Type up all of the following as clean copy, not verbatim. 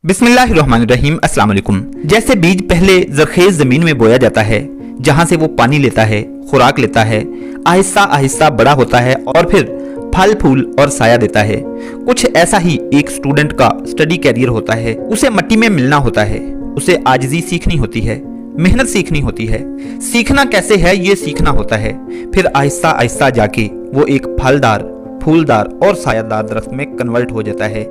बिस्मिल्लाहिर्रहमानिर्रहीम अस्सलाम वालेकुम। जैसे बीज पहले जरखेज जमीन में बोया जाता है, जहां से वो पानी लेता है, खुराक लेता है, आहिस्ता आहिस्ता बड़ा होता है और फिर फल फूल और साया देता है। कुछ ऐसा ही एक स्टूडेंट का स्टडी कैरियर होता है। उसे मिट्टी में मिलना होता है, उसे आजिज़ी सीखनी होती है, मेहनत सीखनी होती है। सीखना कैसे है ये सीखना होता है, फिर आहिस्ता आहिस्ता जाके वो एक फलदार, फूलदार और सायादार दरख्त में कन्वर्ट हो जाता है।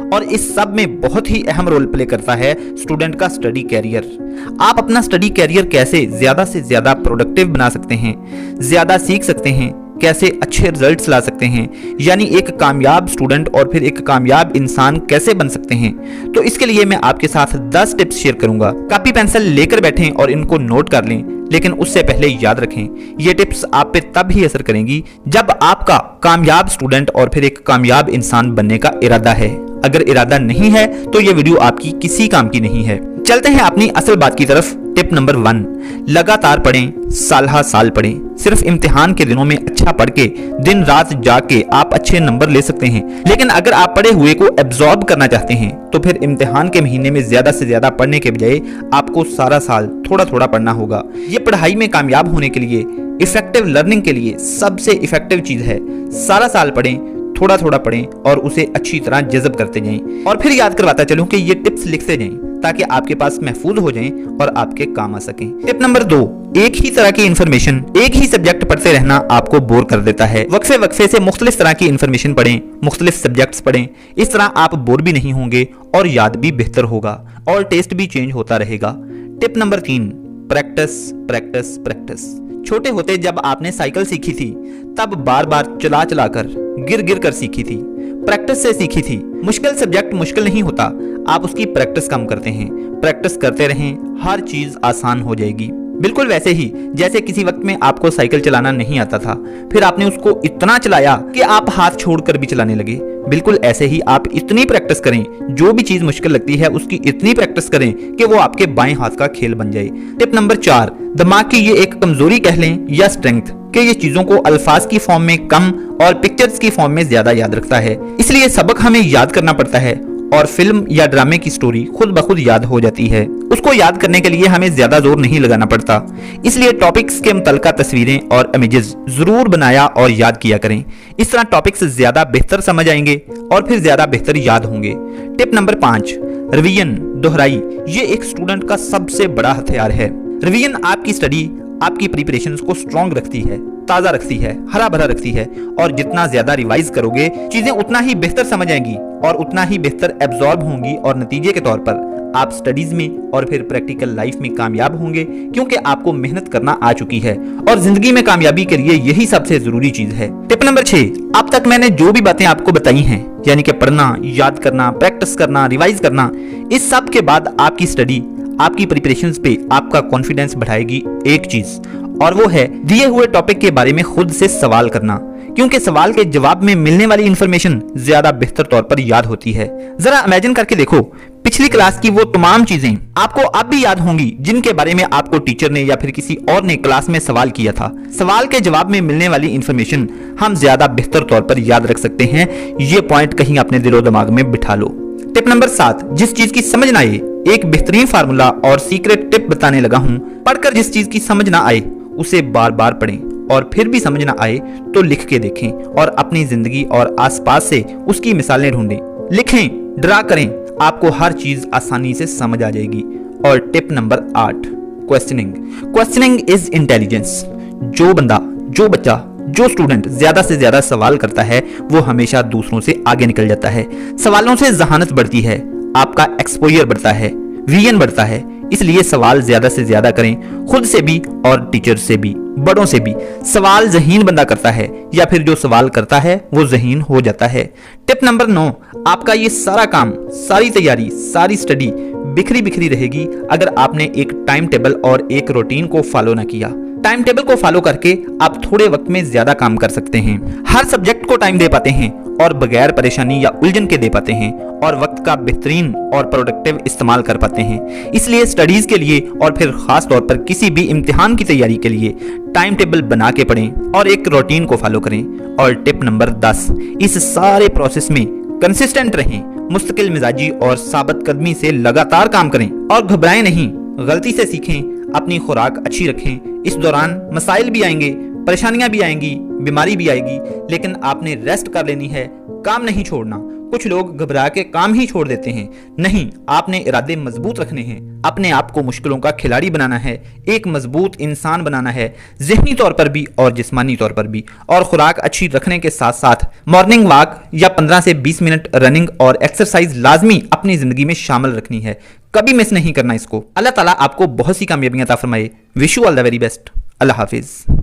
और इस सब में बहुत ही अहम रोल प्ले करता है स्टूडेंट का स्टडी कैरियर। आप अपना स्टडी कैरियर कैसे ज्यादा से ज्यादा प्रोडक्टिव बना सकते हैं, ज्यादा सीख सकते हैं, कैसे अच्छे रिजल्ट्स ला सकते हैं, यानी एक कामयाब स्टूडेंट और फिर एक कामयाब इंसान कैसे बन सकते हैं, तो इसके लिए मैं आपके साथ 10 टिप्स शेयर करूंगा। कॉपी पेंसिल लेकर बैठें और इनको नोट कर लें, लेकिन उससे पहले याद रखें ये टिप्स आप पे तब ही असर करेंगी जब आपका कामयाब स्टूडेंट और फिर एक कामयाब इंसान बनने का इरादा है। अगर इरादा नहीं है तो ये वीडियो आपकी किसी काम की नहीं है। चलते हैं अपनी असल बात की तरफ। टिप नंबर 1, लगातार पढ़ें, साल हा साल पढ़ें। सिर्फ इम्तिहान के दिनों में अच्छा पढ़ के दिन रात जाके आप अच्छे नंबर ले सकते हैं, लेकिन अगर आप पढ़े हुए को एब्जॉर्ब करना चाहते हैं तो फिर इम्तिहान के महीने में ज्यादा से ज्यादा पढ़ने के बजाय आपको सारा साल थोड़ा थोड़ा पढ़ना होगा। ये पढ़ाई में कामयाब होने के लिए, इफेक्टिव लर्निंग के लिए सबसे इफेक्टिव चीज है। सारा साल पढ़ें, थोड़ा थोड़ा पढ़ें और उसे अच्छी तरह जज़ब करते जाएं। और फिर याद करवाता चलूं कि ये टिप्स लिखते जाएं ताकि आपके पास महफूज हो जाएं और आपके काम आ सकें। टिप नंबर 2, एक ही तरह की इंफॉर्मेशन, एक ही सब्जेक्ट पढ़ते रहना आपको बोर कर देता है। वक्फे वक्फे से मुख्तलिफ तरह की इंफॉर्मेशन पढ़ें, मुख्तलिफ सब्जेक्ट्स पढ़ें। इस तरह आप बोर भी नहीं होंगे और याद भी बेहतर होगा और टेस्ट भी चेंज होता रहेगा। Tip number 3, practice practice practice. छोटे होते जब आपने साइकिल सीखी थी तब बार बार चला चला कर, गिर गिर कर सीखी थी, प्रैक्टिस से सीखी थी। मुश्किल सब्जेक्ट मुश्किल नहीं होता, आप उसकी प्रैक्टिस कम करते हैं। प्रैक्टिस करते रहें, हर चीज आसान हो जाएगी। बिल्कुल वैसे ही जैसे किसी वक्त में आपको साइकिल चलाना नहीं आता था, फिर आपने उसको इतना चलाया कि आप हाथ छोड़कर भी चलाने लगे। बिल्कुल ऐसे ही आप इतनी प्रैक्टिस करें, जो भी चीज मुश्किल लगती है उसकी इतनी प्रैक्टिस करें कि वो आपके बाएं हाथ का खेल बन जाए। टिप नंबर 4, दिमाग की ये एक कमजोरी कह लें या स्ट्रेंथ कि ये चीजों को अल्फाज की फॉर्म में कम और पिक्चर्स की फॉर्म में ज्यादा याद रखता है। इसलिए सबक हमें याद करना पड़ता है और फिल्म या ड्रामे की स्टोरी खुद ब खुद याद हो जाती है। उसको याद करने के लिए हमें ज्यादा जोर नहीं लगाना पड़ता। इसलिए टॉपिक्स के मुतल्लिका तस्वीरें और इमेजेस जरूर बनाया और याद किया करें। इस तरह टॉपिक्स ज्यादा बेहतर समझ आएंगे और फिर ज्यादा बेहतर याद होंगे। टिप नंबर 5, रिवीजन, दोहराई। ये एक स्टूडेंट का सबसे बड़ा हथियार है। रिवीजन आपकी स्टडी, आपकी प्रिपरेशंस को स्ट्रॉन्ग रखती है, ताजा रखती है, हरा भरा रखती है। और जितना ज्यादा रिवाइज करोगे चीजें उतना ही बेहतर समझ आएंगी और उतना ही बेहतर एब्जॉर्ब होंगी और नतीजे के तौर पर आप स्टडीज में और फिर प्रैक्टिकल लाइफ में कामयाब होंगे, क्योंकि आपको मेहनत करना आ चुकी है और जिंदगी में कामयाबी के लिए यही सबसे जरूरी चीज है। टिप नंबर 6, अब तक मैंने जो भी बातें आपको बताई हैं, यानी कि पढ़ना, याद करना, प्रैक्टिस करना, रिवाइज करना, इस सब के बाद आपकी स्टडी, आपकी प्रिपरेशंस पे आपका कॉन्फिडेंस बढ़ाएगी एक चीज, और वो है दिए हुए टॉपिक के बारे में खुद से सवाल करना, क्योंकि सवाल के जवाब में मिलने वाली इंफॉर्मेशन ज्यादा बेहतर तौर पर याद होती है। जरा इमेजिन करके देखो, पिछली क्लास की वो तमाम चीजें आपको अब भी याद होंगी जिनके बारे में आपको टीचर ने या फिर किसी और ने क्लास में सवाल किया था। सवाल के जवाब में मिलने वाली इंफॉर्मेशन हम ज्यादा बेहतर तौर पर याद रख सकते हैं। ये पॉइंट कहीं अपने दिलो दिमाग में बिठा लो। टिप नंबर 7, जिस चीज की समझ ना आए, एक बेहतरीन फार्मूला और सीक्रेट टिप बताने लगा हूं। पढ़कर जिस चीज की समझ ना आए उसे बार बार पढ़ें और फिर भी समझ ना आए तो लिख के देखें और अपनी जिंदगी और आसपास से उसकी मिसालें ढूंढें। लिखें, ड्रा करें, आपको हर चीज आसानी से समझ आ जाएगी। और tip number 8, questioning. Questioning is intelligence. जो बंदा, जो बच्चा, जो स्टूडेंट ज्यादा से ज्यादा सवाल करता है वो हमेशा दूसरों से आगे निकल जाता है। सवालों से जहानत बढ़ती है, आपका एक्सपोजर बढ़ता है, विजन बढ़ता है। इसलिए सवाल ज्यादा से ज्यादा करें, खुद से भी और टीचर से भी, बड़ों से भी। सवाल ज़हीन बंदा करता है या फिर जो सवाल करता है वो ज़हीन हो जाता है। टिप नंबर 9, आपका ये सारा काम, सारी तैयारी, सारी स्टडी बिखरी बिखरी रहेगी अगर आपने एक टाइम टेबल और एक रूटीन को फॉलो ना किया। टाइम टेबल को फॉलो करके आप थोड़े वक्त में ज्यादा काम कर सकते हैं, हर सब्जेक्ट को टाइम दे पाते हैं और बगैर परेशानी या उलझन के दे पाते हैं और वक्त का बेहतरीन और प्रोडक्टिव इस्तेमाल कर पाते हैं। इसलिए स्टडीज के लिए और फिर खास तौर पर किसी भी इम्तिहान की तैयारी के लिए टाइम टेबल बना के पढ़ें और एक रूटीन को फॉलो करें। और टिप नंबर 10, इस सारे प्रोसेस में कंसिस्टेंट रहें, मुस्तकिल मिजाजी और साबित कदमी से लगातार काम करें और घबराएं नहीं, गलती से सीखें, अपनी खुराक अच्छी रखें। इस दौरान मसाइल भी आएंगे, परेशानियां भी आएंगी, बीमारी भी आएगी, लेकिन आपने रेस्ट कर लेनी है, काम नहीं छोड़ना। कुछ लोग घबरा के काम ही छोड़ देते हैं। नहीं, आपने इरादे मजबूत रखने हैं, अपने आप को मुश्किलों का खिलाड़ी बनाना है, एक मजबूत इंसान बनाना है, जहनी तौर पर भी और जिस्मानी तौर पर भी। और खुराक अच्छी रखने के साथ साथ मॉर्निंग वॉक या 15 से 20 मिनट रनिंग और एक्सरसाइज लाजमी अपनी जिंदगी में शामिल रखनी है, कभी मिस नहीं करना इसको। अल्लाह ताला आपको बहुत सी कामयाबियां अता फरमाए। Wish you all the very best. Allah Hafiz.